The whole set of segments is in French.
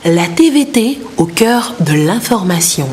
La TVT au cœur de l'information.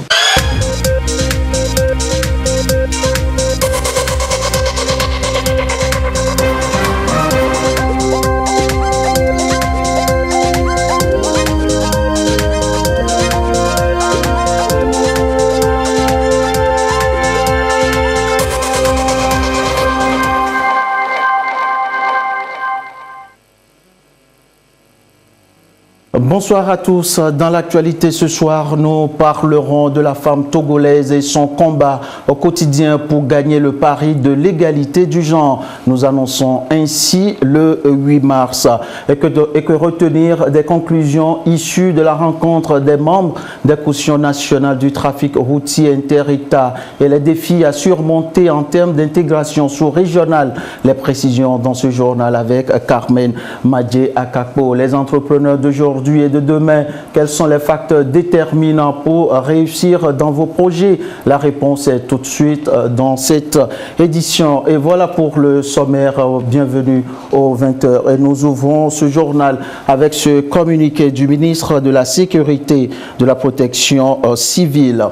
Bonsoir à tous. Dans l'actualité ce soir, nous parlerons de la femme togolaise et son combat au quotidien pour gagner le pari de l'égalité du genre. Nous annonçons ainsi le 8 mars et que retenir des conclusions issues de la rencontre des membres des cautions nationales du trafic routier inter-État et les défis à surmonter en termes d'intégration sous-régionale. Les précisions dans ce journal avec Carmen Madje Akakpo. Les entrepreneurs d'aujourd'hui et de demain, quels sont les facteurs déterminants pour réussir dans vos projets? La réponse est tout de suite dans cette édition. Et voilà pour le sommaire. Bienvenue aux 20h. Et nous ouvrons ce journal avec ce communiqué du ministre de la Sécurité, de la Protection civile.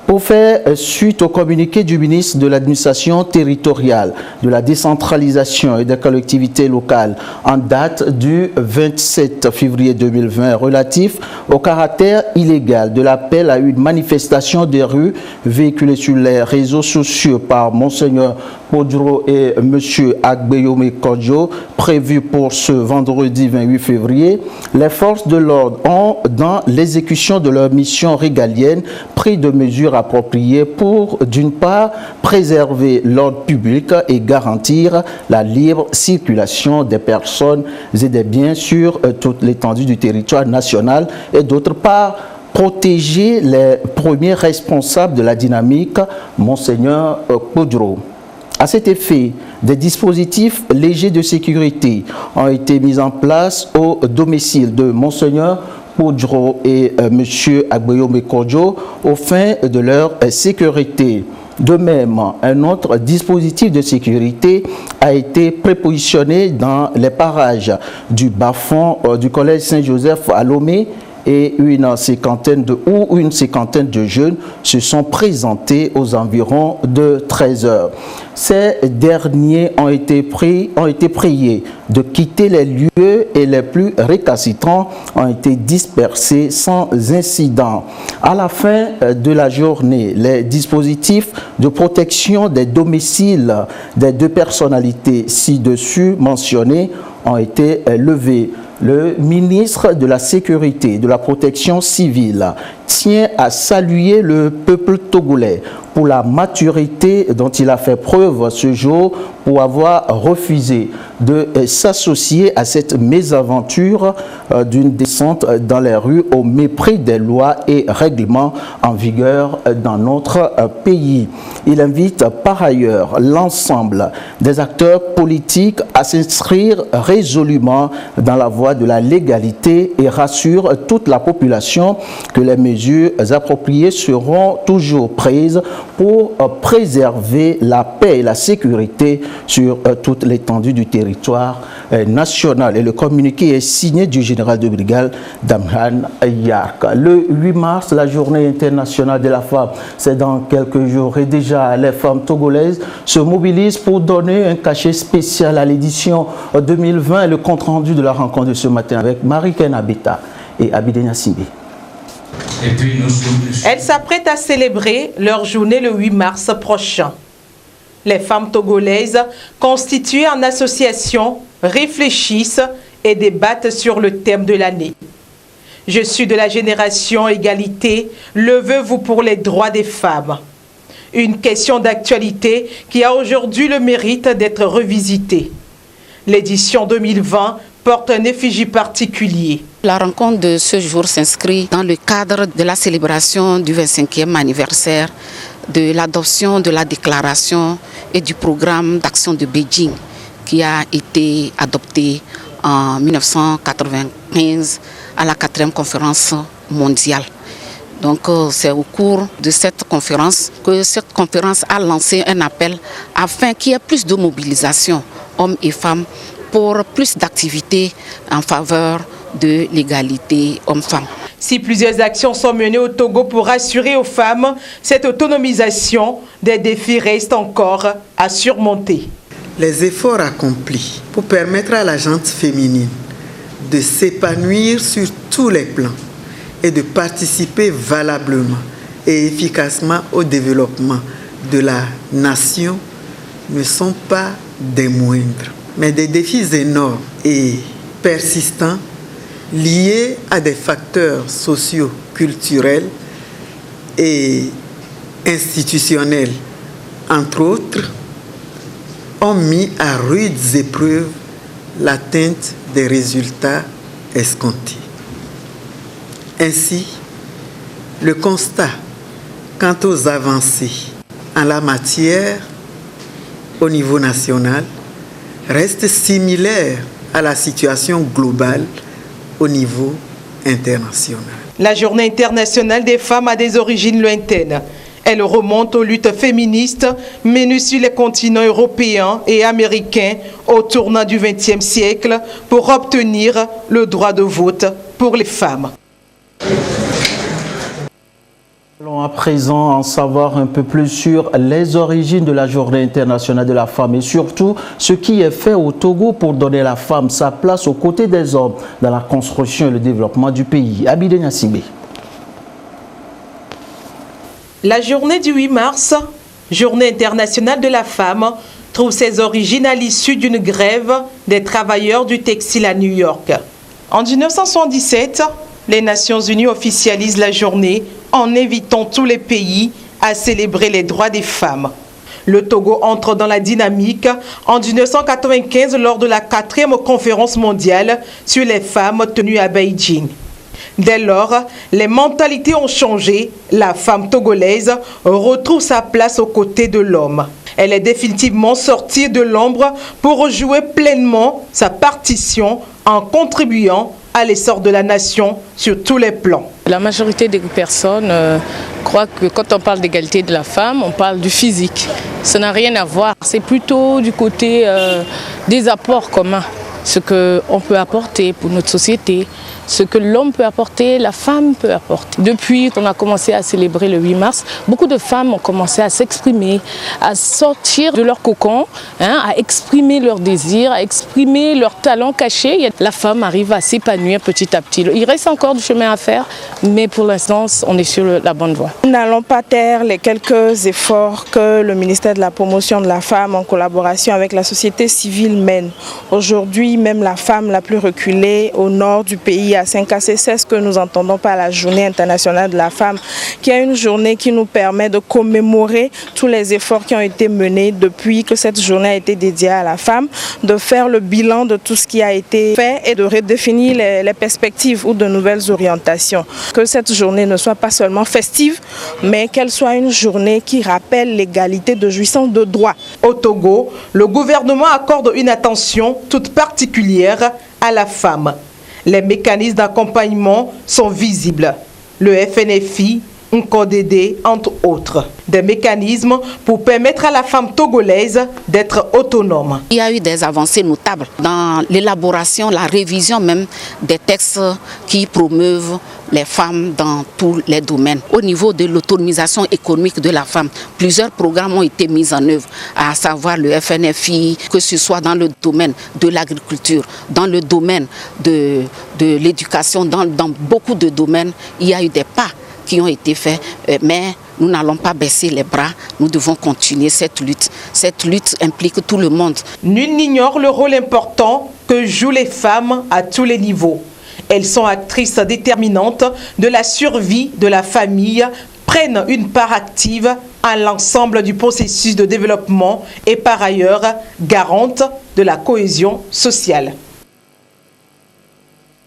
Pour faire suite au communiqué du ministre de l'Administration territoriale, de la décentralisation et des collectivités locales en date du 27 février 2020 relatif au caractère illégal de l'appel à une manifestation des rues véhiculée sur les réseaux sociaux par Monseigneur Podro et M. Agbeyome Kodjo, prévu pour ce vendredi 28 février, les forces de l'ordre ont, dans l'exécution de leur mission régalienne, pris de mesures appropriées pour, d'une part, préserver l'ordre public et garantir la libre circulation des personnes et des biens sur toute l'étendue du territoire national et, d'autre part, protéger les premiers responsables de la dynamique, Monseigneur Podro. À cet effet, des dispositifs légers de sécurité ont été mis en place au domicile de Monseigneur Podro et M. Agbeyome Kodjo aux fins de leur sécurité. De même, un autre dispositif de sécurité a été prépositionné dans les parages du bas-fond du collège Saint-Joseph à Lomé et une cinquantaine de jeunes se sont présentés aux environs de 13 heures. Ces derniers ont été priés de quitter les lieux et les plus récalcitrants ont été dispersés sans incident. À la fin de la journée, les dispositifs de protection des domiciles des deux personnalités ci-dessus mentionnées ont été levés. Le ministre de la Sécurité et de la Protection civile tient à saluer le peuple togolais pour la maturité dont il a fait preuve ce jour pour avoir refusé de s'associer à cette mésaventure d'une descente dans les rues au mépris des lois et règlements en vigueur dans notre pays. Il invite par ailleurs l'ensemble des acteurs politiques à s'inscrire résolument dans la voie de la légalité et rassure toute la population que les mesures appropriées seront toujours prises pour préserver la paix et la sécurité sur toute l'étendue du territoire national. Et le communiqué est signé du général de brigade Damhan Yark. Le 8 mars, la journée internationale de la femme, c'est dans quelques jours. Et déjà, les femmes togolaises se mobilisent pour donner un cachet spécial à l'édition 2020 et le compte-rendu de la rencontre de ce matin avec Marie-Ken Abeta et Abidenia Simbi. Elles s'apprêtent à célébrer leur journée le 8 mars prochain. Les femmes togolaises, constituées en association, réfléchissent et débattent sur le thème de l'année. Je suis de la génération égalité, levez-vous pour les droits des femmes. Une question d'actualité qui a aujourd'hui le mérite d'être revisitée. L'édition 2020 porte un effigie particulier. La rencontre de ce jour s'inscrit dans le cadre de la célébration du 25e anniversaire de l'adoption de la déclaration et du programme d'action de Beijing qui a été adopté en 1995 à la 4e conférence mondiale. Donc c'est au cours de cette conférence que cette conférence a lancé un appel afin qu'il y ait plus de mobilisation, hommes et femmes, pour plus d'activités en faveur de l'égalité homme-femme. Si plusieurs actions sont menées au Togo pour assurer aux femmes cette autonomisation, des défis restent encore à surmonter. Les efforts accomplis pour permettre à la gente féminine de s'épanouir sur tous les plans et de participer valablement et efficacement au développement de la nation ne sont pas des moindres, mais des défis énormes et persistants liés à des facteurs socio-culturels et institutionnels, entre autres, ont mis à rudes épreuves l'atteinte des résultats escomptés. Ainsi, le constat quant aux avancées en la matière au niveau national reste similaire à la situation globale au niveau international. La Journée internationale des femmes a des origines lointaines. Elle remonte aux luttes féministes menées sur les continents européens et américains au tournant du XXe siècle pour obtenir le droit de vote pour les femmes. Allons à présent en savoir un peu plus sur les origines de la Journée internationale de la femme et surtout ce qui est fait au Togo pour donner à la femme sa place aux côtés des hommes dans la construction et le développement du pays. Abidé Nassibé. La journée du 8 mars, Journée internationale de la femme, trouve ses origines à l'issue d'une grève des travailleurs du textile à New York. En 1977, les Nations Unies officialisent la journée en invitant tous les pays à célébrer les droits des femmes. Le Togo entre dans la dynamique en 1995 lors de la 4e conférence mondiale sur les femmes tenue à Beijing. Dès lors, les mentalités ont changé. La femme togolaise retrouve sa place aux côtés de l'homme. Elle est définitivement sortie de l'ombre pour jouer pleinement sa partition en contribuant à l'essor de la nation sur tous les plans. La majorité des personnes croient que quand on parle d'égalité de la femme, on parle du physique. Ça n'a rien à voir, c'est plutôt du côté des apports communs. Ce qu'on peut apporter pour notre société, ce que l'homme peut apporter, la femme peut apporter. Depuis qu'on a commencé à célébrer le 8 mars, beaucoup de femmes ont commencé à s'exprimer, à sortir de leur cocon, à exprimer leurs désirs, à exprimer leurs talents cachés. La femme arrive à s'épanouir petit à petit. Il reste encore du chemin à faire, mais pour l'instant, on est sur la bonne voie. Nous n'allons pas taire les quelques efforts que le ministère de la Promotion de la Femme, en collaboration avec la société civile, mène. Aujourd'hui, même la femme la plus reculée au nord du pays, à Saint-Cassé, c'est ce que nous entendons par la Journée internationale de la femme, qui est une journée qui nous permet de commémorer tous les efforts qui ont été menés depuis que cette journée a été dédiée à la femme, de faire le bilan de tout ce qui a été fait et de redéfinir les perspectives ou de nouvelles orientations. Que cette journée ne soit pas seulement festive, mais qu'elle soit une journée qui rappelle l'égalité de jouissance de droits. Au Togo, le gouvernement accorde une attention toute particulière à la femme. Les mécanismes d'accompagnement sont visibles. Le FNFI, Nkodede, entre autres. Des mécanismes pour permettre à la femme togolaise d'être autonome. Il y a eu des avancées notables dans l'élaboration, la révision même des textes qui promeuvent les femmes dans tous les domaines. Au niveau de l'autonomisation économique de la femme, plusieurs programmes ont été mis en œuvre, à savoir le FNFI, que ce soit dans le domaine de l'agriculture, dans le domaine de l'éducation, dans beaucoup de domaines, il y a eu des pas qui ont été faits, mais nous n'allons pas baisser les bras, nous devons continuer cette lutte. Cette lutte implique tout le monde. Nul n'ignore le rôle important que jouent les femmes à tous les niveaux. Elles sont actrices déterminantes de la survie de la famille, prennent une part active à l'ensemble du processus de développement et par ailleurs garantes de la cohésion sociale.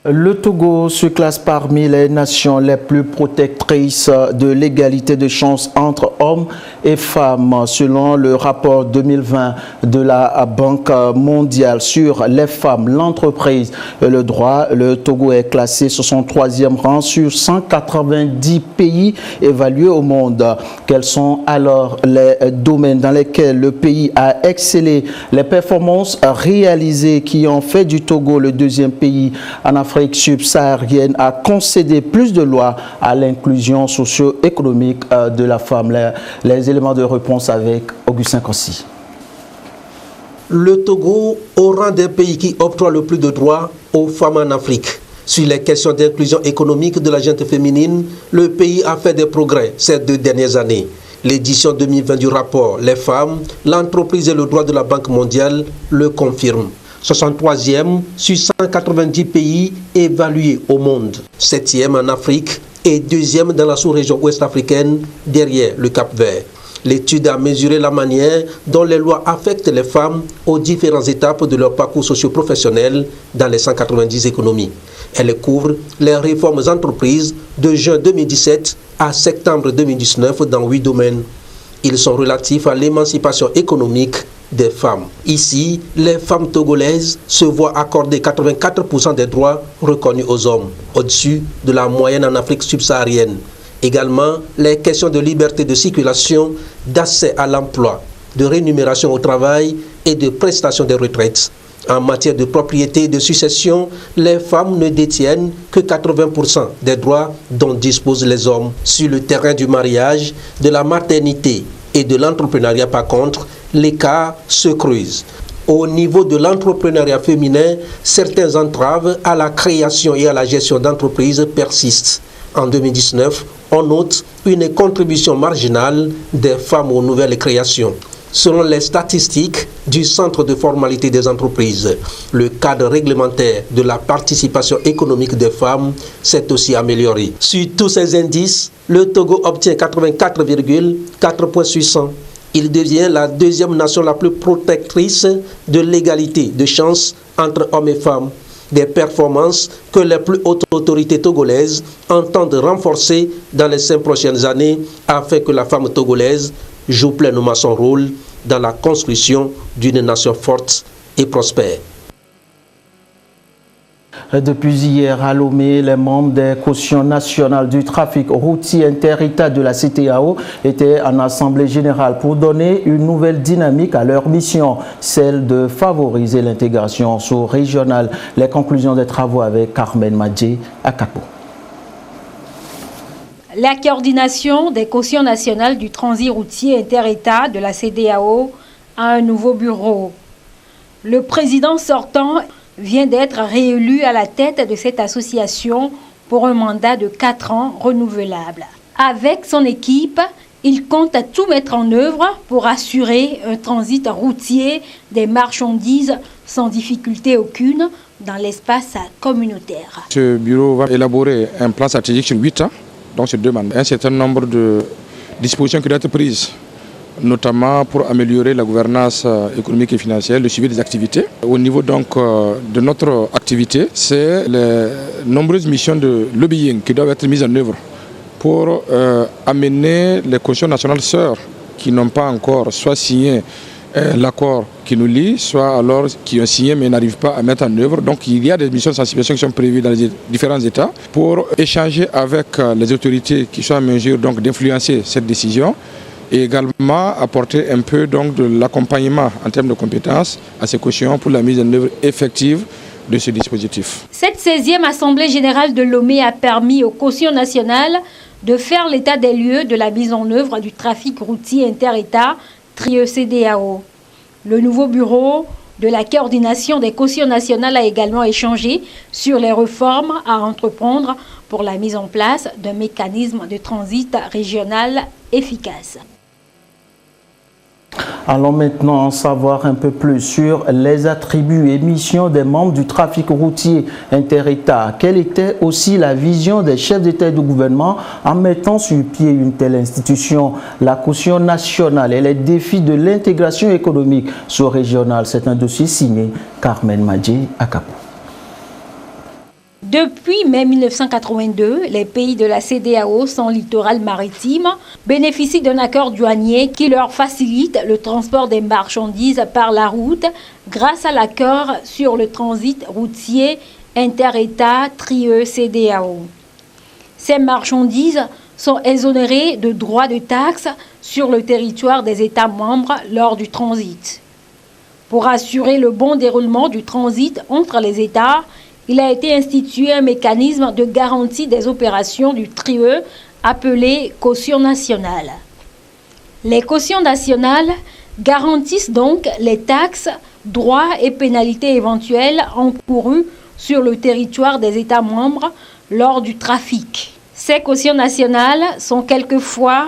Le Togo se classe parmi les nations les plus protectrices de l'égalité de chances entre hommes et femmes, selon le rapport 2020 de la Banque mondiale sur les femmes, l'entreprise et le droit. Le Togo est classé sur son 3e rang sur 190 pays évalués au monde. Quels sont alors les domaines dans lesquels le pays a excellé? Les performances réalisées qui ont fait du Togo le 2e pays en Afrique l'Afrique subsaharienne a concédé plus de lois à l'inclusion socio-économique de la femme. Les éléments de réponse avec Augustin Kossi. Le Togo, au rang des pays qui octroient le plus de droits aux femmes en Afrique. Sur les questions d'inclusion économique de la gente féminine, le pays a fait des progrès ces 2 dernières années. L'édition 2020 du rapport Les femmes, l'entreprise et le droit de la Banque mondiale le confirme. 63e sur 190 pays évalués au monde. 7e en Afrique et 2e dans la sous-région ouest-africaine, derrière le Cap-Vert. L'étude a mesuré la manière dont les lois affectent les femmes aux différentes étapes de leur parcours socio-professionnel dans les 190 économies. Elle couvre les réformes entreprises de juin 2017 à septembre 2019 dans 8 domaines. Ils sont relatifs à l'émancipation économique des femmes. Ici, les femmes togolaises se voient accorder 84% des droits reconnus aux hommes, au-dessus de la moyenne en Afrique subsaharienne. Également, les questions de liberté de circulation, d'accès à l'emploi, de rémunération au travail et de prestation des retraites. En matière de propriété et de succession, les femmes ne détiennent que 80% des droits dont disposent les hommes. Sur le terrain du mariage, de la maternité et de l'entrepreneuriat, par contre, l'écart se creuse. Au niveau de l'entrepreneuriat féminin, certaines entraves à la création et à la gestion d'entreprises persistent. En 2019, on note une contribution marginale des femmes aux nouvelles créations. Selon les statistiques du Centre de formalité des entreprises, le cadre réglementaire de la participation économique des femmes s'est aussi amélioré. Sur tous ces indices, le Togo obtient 84,4 points sur 100. Il devient la 2e nation la plus protectrice de l'égalité de chances entre hommes et femmes. Des performances que les plus hautes autorités togolaises entendent renforcer dans les 5 prochaines années afin que la femme togolaise joue pleinement son rôle dans la construction d'une nation forte et prospère. Depuis hier à Lomé, les membres des cautions nationales du trafic routier inter-État de la CEDEAO étaient en assemblée générale pour donner une nouvelle dynamique à leur mission, celle de favoriser l'intégration sous-régionale. Les conclusions des travaux avec Carmen Madjé à Capo. La coordination des cautions nationales du transit routier inter-État de la CEDEAO a un nouveau bureau. Le président sortant vient d'être réélu à la tête de cette association pour un mandat de 4 ans renouvelable. Avec son équipe, il compte tout mettre en œuvre pour assurer un transit routier des marchandises sans difficulté aucune dans l'espace communautaire. Ce bureau va élaborer un plan stratégique sur 8 ans, donc sur 2 mandats. Un certain nombre de dispositions qui doivent être prises, notamment pour améliorer la gouvernance économique et financière, le suivi des activités. Au niveau donc de notre activité, c'est les nombreuses missions de lobbying qui doivent être mises en œuvre pour amener les cautions nationales sœurs qui n'ont pas encore soit signé l'accord qui nous lie, soit alors qui ont signé mais n'arrivent pas à mettre en œuvre. Donc il y a des missions de sensibilisation qui sont prévues dans les différents États pour échanger avec les autorités qui sont en mesure donc d'influencer cette décision et également apporter un peu donc de l'accompagnement en termes de compétences à ces cautions pour la mise en œuvre effective de ce dispositif. Cette 16e Assemblée générale de Lomé a permis aux cautions nationales de faire l'état des lieux de la mise en œuvre du trafic routier inter-État TRIE-CEDEAO. Le nouveau bureau de la coordination des cautions nationales a également échangé sur les réformes à entreprendre pour la mise en place d'un mécanisme de transit régional efficace. Allons maintenant en savoir un peu plus sur les attributs et missions des membres du trafic routier inter-État. Quelle était aussi la vision des chefs d'État et de gouvernement en mettant sur pied une telle institution, la caution nationale et les défis de l'intégration économique sous-régionale? C'est un dossier signé Carmen Madjé à Capo. Depuis mai 1982, les pays de la CEDEAO sans littoral maritime bénéficient d'un accord douanier qui leur facilite le transport des marchandises par la route grâce à l'accord sur le transit routier inter-État TRIE-CEDEAO. Ces marchandises sont exonérées de droits de taxes sur le territoire des États membres lors du transit. Pour assurer le bon déroulement du transit entre les États, il a été institué un mécanisme de garantie des opérations du TRIE appelé caution nationale. Les cautions nationales garantissent donc les taxes, droits et pénalités éventuelles encourus sur le territoire des États membres lors du trafic. Ces cautions nationales sont quelquefois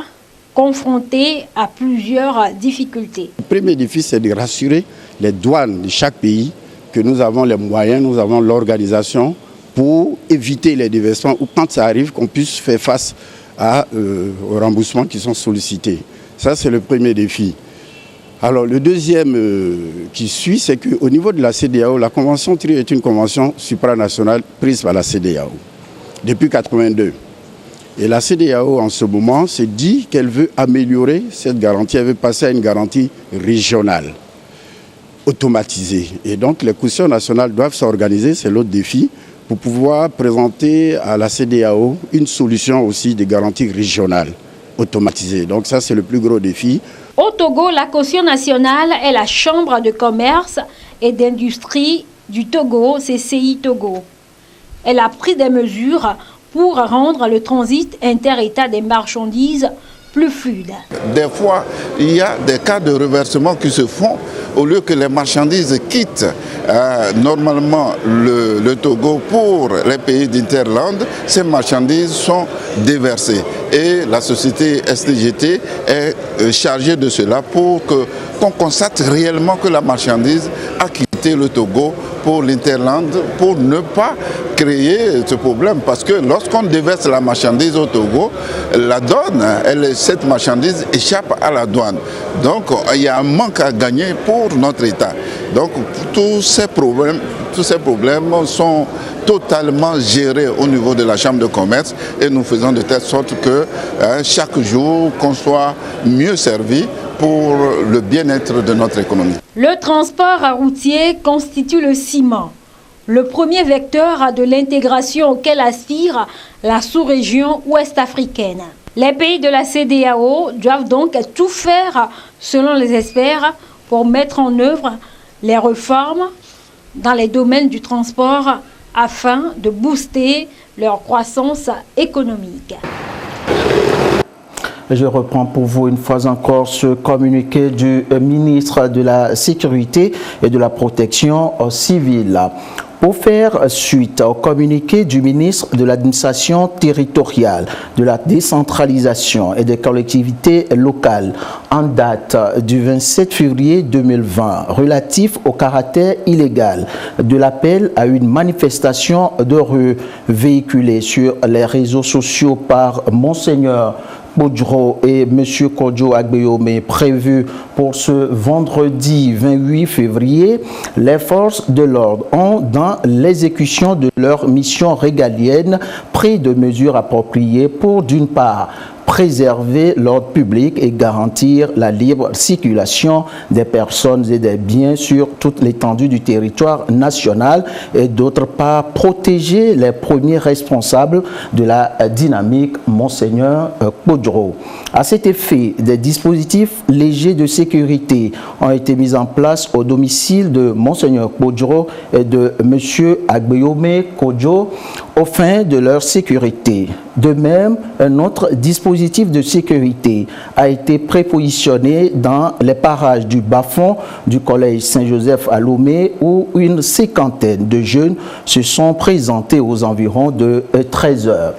confrontées à plusieurs difficultés. Le premier défi, c'est de rassurer les douanes de chaque pays que nous avons les moyens, nous avons l'organisation pour éviter les déversements ou quand ça arrive qu'on puisse faire face aux remboursements qui sont sollicités. Ça, c'est le premier défi. Alors, le deuxième qui suit, c'est qu'au niveau de la CEDEAO, la convention TRIE est une convention supranationale prise par la CEDEAO depuis 1982. Et la CEDEAO, en ce moment, s'est dit qu'elle veut améliorer cette garantie, elle veut passer à une garantie régionale, automatisée. Et donc, les cautions nationales doivent s'organiser, c'est l'autre défi, pour pouvoir présenter à la CEDEAO une solution aussi de garantie régionale, automatisée. Donc ça, c'est le plus gros défi. Au Togo, la caution nationale est la Chambre de commerce et d'industrie du Togo, CCI Togo. Elle a pris des mesures pour rendre le transit inter-État des marchandises plus fluide. Des fois, il y a des cas de reversement qui se font au lieu que les marchandises quittent normalement le Togo pour les pays d'Interland, ces marchandises sont déversées. Et la société STGT est chargée de cela pour qu'on constate réellement que la marchandise a quitté le Togo pour l'Interland, pour ne pas créer ce problème. Parce que lorsqu'on déverse la marchandise au Togo, la douane, cette marchandise échappe à la douane. Donc il y a un manque à gagner pour notre État. Donc tous ces problèmes sont totalement gérés au niveau de la Chambre de commerce et nous faisons de telle sorte que chaque jour qu'on soit mieux servi pour le bien-être de notre économie. Le transport routier constitue le ciment, le premier vecteur de l'intégration auquel aspire la sous-région ouest-africaine. Les pays de la CEDEAO doivent donc tout faire, selon les experts, pour mettre en œuvre les réformes dans les domaines du transport afin de booster leur croissance économique. Je reprends pour vous une fois encore ce communiqué du ministre de la Sécurité et de la Protection civile. Pour faire suite au communiqué du ministre de l'Administration territoriale, de la décentralisation et des collectivités locales en date du 27 février 2020 relatif au caractère illégal de l'appel à une manifestation de rue véhiculée sur les réseaux sociaux par Monseigneur Kpodjro et M. Kodjo Agbeyome prévu pour ce vendredi 28 février, les forces de l'ordre ont, dans l'exécution de leur mission régalienne, pris de mesures appropriées pour, d'une part, préserver l'ordre public et garantir la libre circulation des personnes et des biens sur toute l'étendue du territoire national et d'autre part protéger les premiers responsables de la dynamique Monseigneur Kpodjro. À cet effet, des dispositifs légers de sécurité ont été mis en place au domicile de Monseigneur Kpodjro et de M. Agbeyome Kodjo aux fins de leur sécurité. De même, un autre dispositif de sécurité a été prépositionné dans les parages du bas-fond du collège Saint-Joseph à Lomé où une cinquantaine de jeunes se sont présentés aux environs de 13 heures.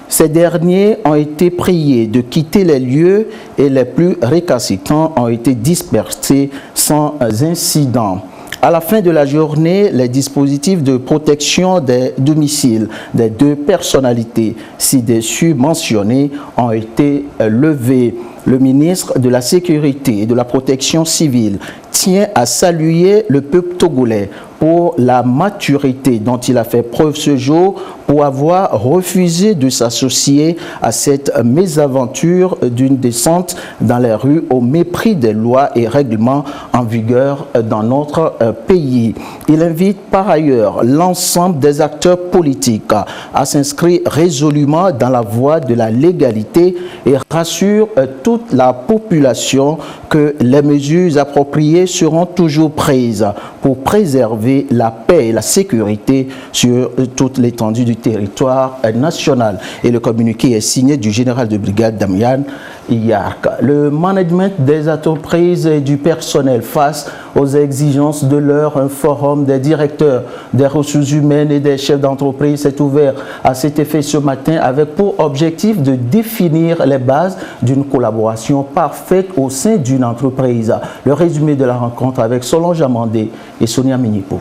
Ces derniers ont été priés de quitter les lieux et les plus récalcitrants ont été dispersés sans incident. À la fin de la journée, les dispositifs de protection des domiciles des deux personnalités ci-dessus mentionnées ont été levés. Le ministre de la Sécurité et de la Protection civile tient à saluer le peuple togolais pour la maturité dont il a fait preuve ce jour pour avoir refusé de s'associer à cette mésaventure d'une descente dans les rues au mépris des lois et règlements en vigueur dans notre pays. Il invite par ailleurs l'ensemble des acteurs politiques à s'inscrire résolument dans la voie de la légalité et rassure toute la population que les mesures appropriées seront toujours prises pour préserver la paix et la sécurité sur toute l'étendue du territoire national. Et le communiqué est signé du général de brigade Damian Yark. Le management des entreprises et du personnel face aux exigences de l'heure, un forum des directeurs des ressources humaines et des chefs d'entreprise s'est ouvert à cet effet ce matin avec pour objectif de définir les bases d'une collaboration parfaite au sein d'une entreprise. Le résumé de la rencontre avec Solange Amandé et Sonia Minipo.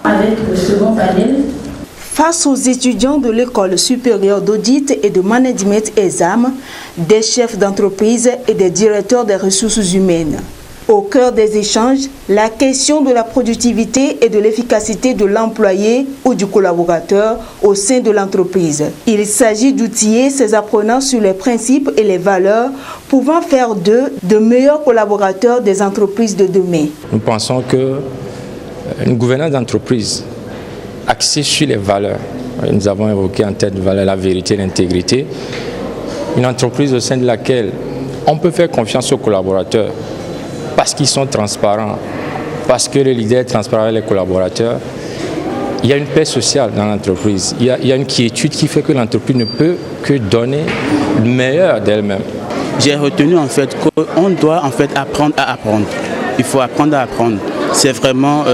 Avec le second panel. Face aux étudiants de l'École supérieure d'audit et de management ESAM, des chefs d'entreprise et des directeurs des ressources humaines. Au cœur des échanges, la question de la productivité et de l'efficacité de l'employé ou du collaborateur au sein de l'entreprise. Il s'agit d'outiller ces apprenants sur les principes et les valeurs pouvant faire d'eux de meilleurs collaborateurs des entreprises de demain. Nous pensons qu'une gouvernance d'entreprise axée sur les valeurs, nous avons évoqué en tête de valeur la vérité et l'intégrité, une entreprise au sein de laquelle on peut faire confiance aux collaborateurs parce qu'ils sont transparents, parce que le leader est transparent avec les collaborateurs. Il y a une paix sociale dans l'entreprise, il y a une quiétude qui fait que l'entreprise ne peut que donner le meilleur d'elle-même. J'ai retenu en fait qu'on doit en fait apprendre à apprendre. Il faut apprendre à apprendre. C'est vraiment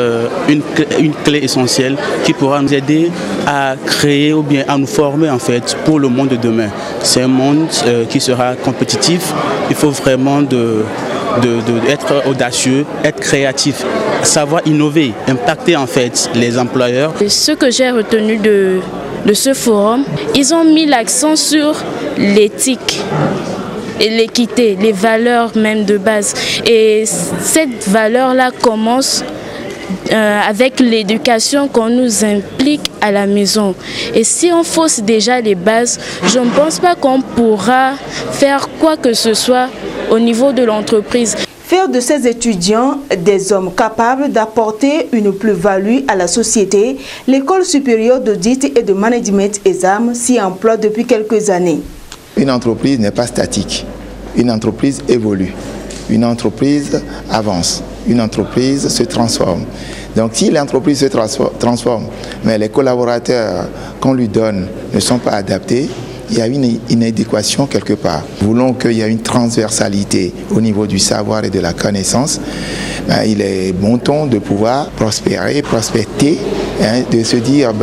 une clé essentielle qui pourra nous aider à créer ou bien à nous former en fait pour le monde de demain. C'est un monde qui sera compétitif. Il faut vraiment être audacieux, être créatif, savoir innover, impacter en fait les employeurs. Ce que j'ai retenu de ce forum, ils ont mis l'accent sur l'éthique et l'équité, les valeurs même de base. Et cette valeur-là commence avec l'éducation qu'on nous implique à la maison. Et si on fausse déjà les bases, je ne pense pas qu'on pourra faire quoi que ce soit au niveau de l'entreprise. Faire de ces étudiants des hommes capables d'apporter une plus-value à la société, l'École supérieure d'audit et de management ESAM s'y emploie depuis quelques années. Une entreprise n'est pas statique, une entreprise évolue, une entreprise avance, une entreprise se transforme. Donc si l'entreprise se transforme, mais les collaborateurs qu'on lui donne ne sont pas adaptés, il y a une inadéquation quelque part. Nous voulons qu'il y ait une transversalité au niveau du savoir et de la connaissance. Il est bon ton de pouvoir prospérer, de se dire,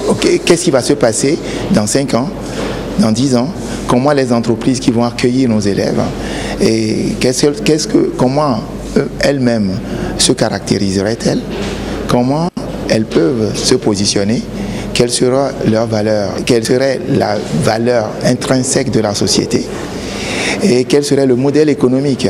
ok, qu'est-ce qui va se passer dans 5 ans, dans 10 ans, comment les entreprises qui vont accueillir nos élèves et comment elles-mêmes se caractériseraient-elles, comment elles peuvent se positionner, quelle sera leur valeur, quelle serait la valeur intrinsèque de la société et quel serait le modèle économique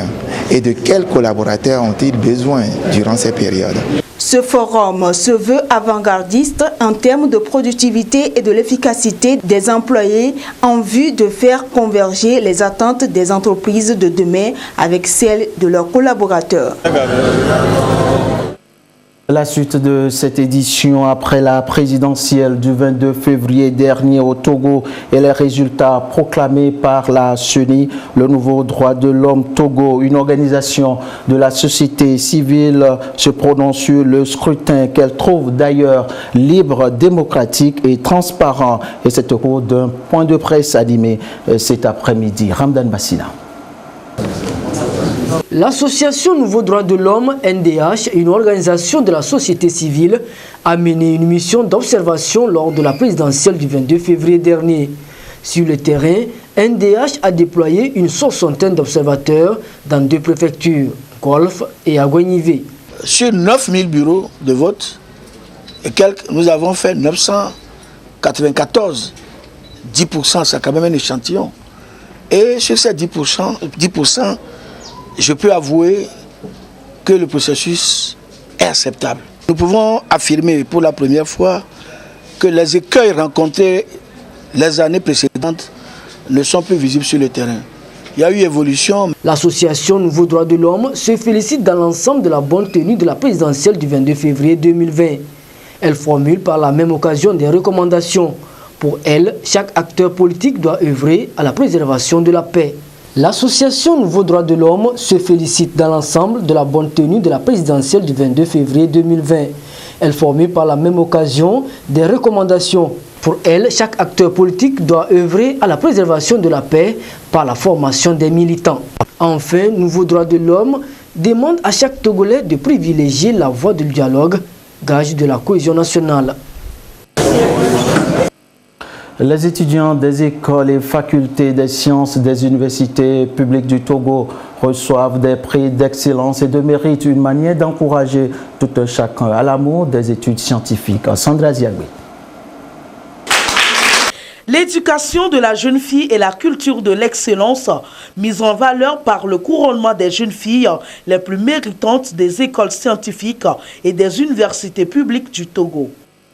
et de quels collaborateurs ont-ils besoin durant ces périodes. Ce forum se veut avant-gardiste en termes de productivité et de l'efficacité des employés en vue de faire converger les attentes des entreprises de demain avec celles de leurs collaborateurs. La suite de cette édition après la présidentielle du 22 février dernier au Togo et les résultats proclamés par la CENI, le nouveau droit de l'homme Togo, une organisation de la société civile, se prononce sur le scrutin qu'elle trouve d'ailleurs libre, démocratique et transparent. Et c'est au cours d'un point de presse animé cet après-midi. Ramdan Bassina. L'association Nouveau Droit de l'Homme, NDH, une organisation de la société civile, a mené une mission d'observation lors de la présidentielle du 22 février dernier. Sur le terrain, NDH a déployé une 60aine d'observateurs dans 2 préfectures, Golf et Aguanivé. Sur 9000 bureaux de vote, nous avons fait 994. 10%, c'est quand même un échantillon. Et sur ces 10%, je peux avouer que le processus est acceptable. Nous pouvons affirmer pour la première fois que les écueils rencontrés les années précédentes ne sont plus visibles sur le terrain. Il y a eu évolution. L'association Nouveau Droit de l'Homme se félicite dans l'ensemble de la bonne tenue de la présidentielle du 22 février 2020. Elle formule par la même occasion des recommandations. Pour elle, chaque acteur politique doit œuvrer à la préservation de la paix. L'association Nouveau Droit de l'Homme se félicite dans l'ensemble de la bonne tenue de la présidentielle du 22 février 2020. Elle formule par la même occasion des recommandations. Pour elle, chaque acteur politique doit œuvrer à la préservation de la paix par la formation des militants. Enfin, Nouveau Droit de l'Homme demande à chaque Togolais de privilégier la voie du dialogue, gage de la cohésion nationale. Les étudiants des écoles et facultés des sciences des universités publiques du Togo reçoivent des prix d'excellence et de mérite, une manière d'encourager tout un chacun à l'amour des études scientifiques. Sandra Ziagbe. L'éducation de la jeune fille et la culture de l'excellence mise en valeur par le couronnement des jeunes filles les plus méritantes des écoles scientifiques et des universités publiques du Togo.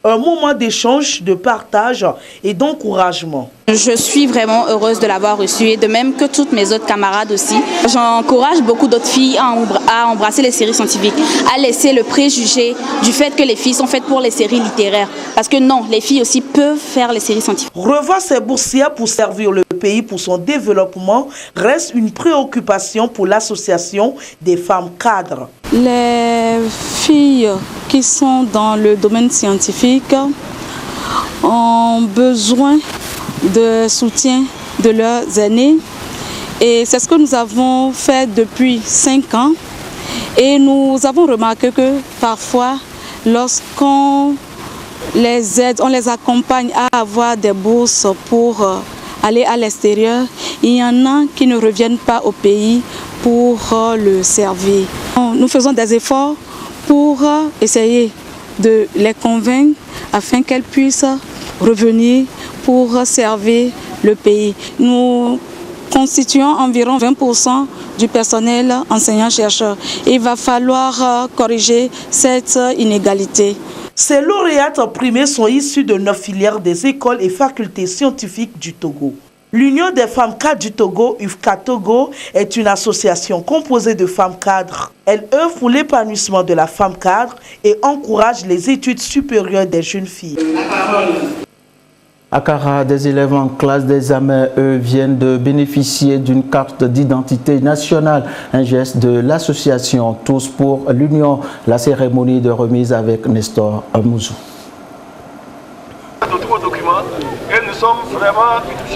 Un moment d'échange, de partage et d'encouragement. Je suis vraiment heureuse de l'avoir reçu et de même que toutes mes autres camarades aussi. J'encourage beaucoup d'autres filles à embrasser les séries scientifiques, à laisser le préjugé du fait que les filles sont faites pour les séries littéraires. Parce que non, les filles aussi peuvent faire les séries scientifiques. Revoir ces boursières pour servir le pays pour son développement reste une préoccupation pour l'association des femmes cadres. Les filles qui sont dans le domaine scientifique ont besoin de soutien de leurs aînés et c'est ce que nous avons fait depuis 5 ans et nous avons remarqué que parfois lorsqu'on les aide, on les accompagne à avoir des bourses pour aller à l'extérieur, il y en a qui ne reviennent pas au pays pour le servir. Nous faisons des efforts pour essayer de les convaincre afin qu'elles puissent revenir pour servir le pays. Nous constituons environ 20% du personnel enseignant-chercheur. Il va falloir corriger cette inégalité. Ces lauréates primées sont issues de 9 filières des écoles et facultés scientifiques du Togo. L'Union des femmes cadres du Togo, UFCA Togo, est une association composée de femmes cadres. Elle œuvre pour l'épanouissement de la femme cadre et encourage les études supérieures des jeunes filles. À Kara, des élèves en classe d'examen, eux, viennent de bénéficier d'une carte d'identité nationale, un geste de l'association Tous pour l'Union. La cérémonie de remise avec Nestor Mouzou.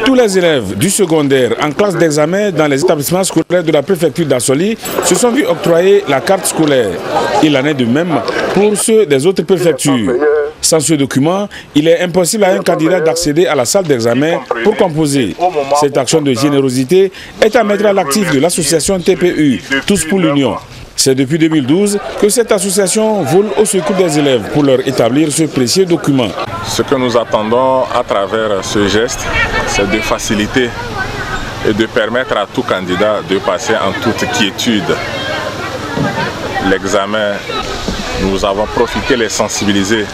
Tous les élèves du secondaire en classe d'examen dans les établissements scolaires de la préfecture d'Assoli se sont vus octroyer la carte scolaire. Il en est de même pour ceux des autres préfectures. Sans ce document, il est impossible à un candidat d'accéder à la salle d'examen pour composer. Cette action de générosité est à mettre à l'actif de l'association TPU, Tous pour l'Union. C'est depuis 2012 que cette association vole au secours des élèves pour leur établir ce précieux document. Ce que nous attendons à travers ce geste, c'est de faciliter et de permettre à tout candidat de passer en toute quiétude l'examen. Nous avons profité de les sensibiliser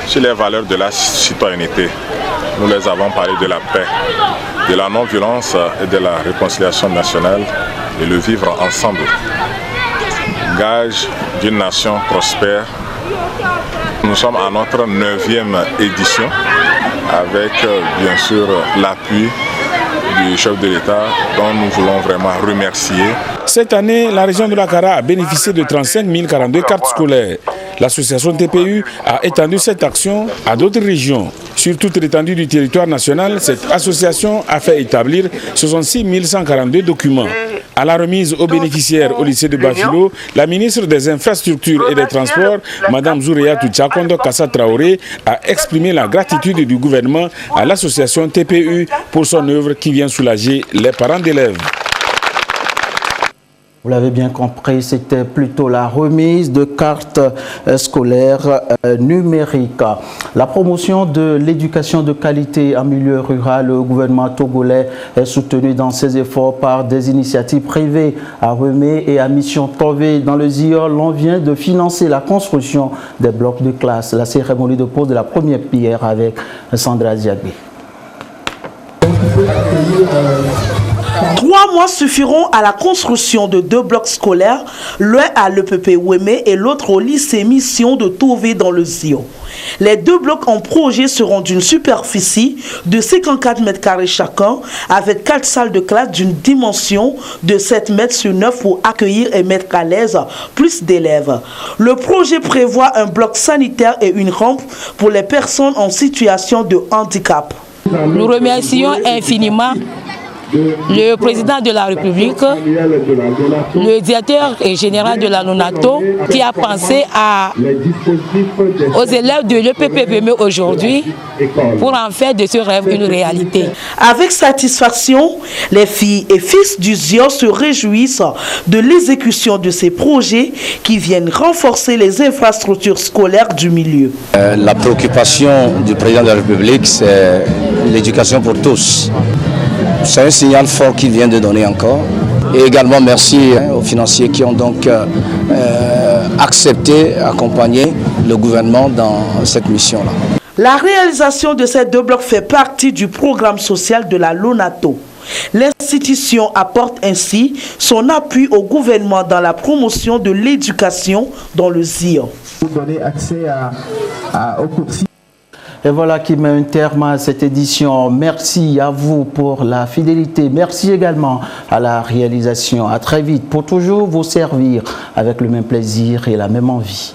sur les valeurs de la citoyenneté. Nous les avons parlé de la paix, de la non-violence et de la réconciliation nationale et le vivre ensemble. Gage d'une nation prospère. Nous sommes à notre 9e édition avec bien sûr l'appui du chef de l'État dont nous voulons vraiment remercier. Cette année, la région de la Kara a bénéficié de 35 042 cartes scolaires. L'association TPU a étendu cette action à d'autres régions. Sur toute l'étendue du territoire national, cette association a fait établir 66 142 documents. À la remise aux bénéficiaires au lycée de Bafilo, la ministre des Infrastructures et des Transports, Mme Zoureyatou Tchakondo Kassa Traoré, a exprimé la gratitude du gouvernement à l'association TPU pour son œuvre qui vient soulager les parents d'élèves. Vous l'avez bien compris, c'était plutôt la remise de cartes scolaires numériques. La promotion de l'éducation de qualité en milieu rural, le gouvernement togolais est soutenu dans ses efforts par des initiatives privées. À Remé et à Mission Tové, dans le Ziol, on vient de financer la construction des blocs de classe. La cérémonie de pose de la première pierre avec Sandra Ziagbe. 3 mois suffiront à la construction de 2 blocs scolaires, l'un à l'EPP Ouémé et l'autre au lycée Mission de Tové dans le Zio. Les 2 blocs en projet seront d'une superficie de 54 mètres carrés chacun, avec 4 salles de classe d'une dimension de 7 mètres sur 9 pour accueillir et mettre à l'aise plus d'élèves. Le projet prévoit un bloc sanitaire et une rampe pour les personnes en situation de handicap. Nous remercions infiniment le président de la République, le directeur général de la Lonato, qui a pensé aux élèves de l'EPP aujourd'hui pour en faire de ce rêve une réalité. Avec satisfaction, les filles et fils du ZIO se réjouissent de l'exécution de ces projets qui viennent renforcer les infrastructures scolaires du milieu. La préoccupation du président de la République, c'est l'éducation pour tous. C'est un signal fort qu'il vient de donner encore. Et également merci aux financiers qui ont donc accepté, accompagné le gouvernement dans cette mission-là. La réalisation de ces 2 blocs fait partie du programme social de la Lonato. L'institution apporte ainsi son appui au gouvernement dans la promotion de l'éducation dans le ZIO. Vous donnez accès aux cours. Et voilà qui met un terme à cette édition. Merci à vous pour la fidélité. Merci également à la réalisation. À très vite pour toujours vous servir avec le même plaisir et la même envie.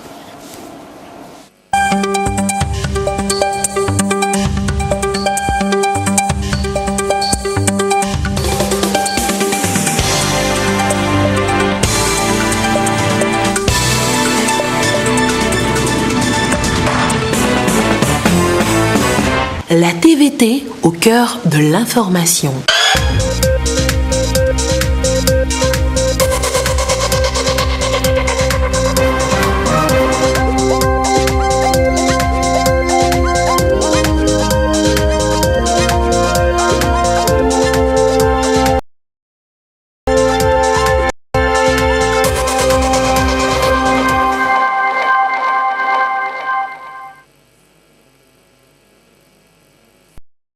La TVT au cœur de l'information.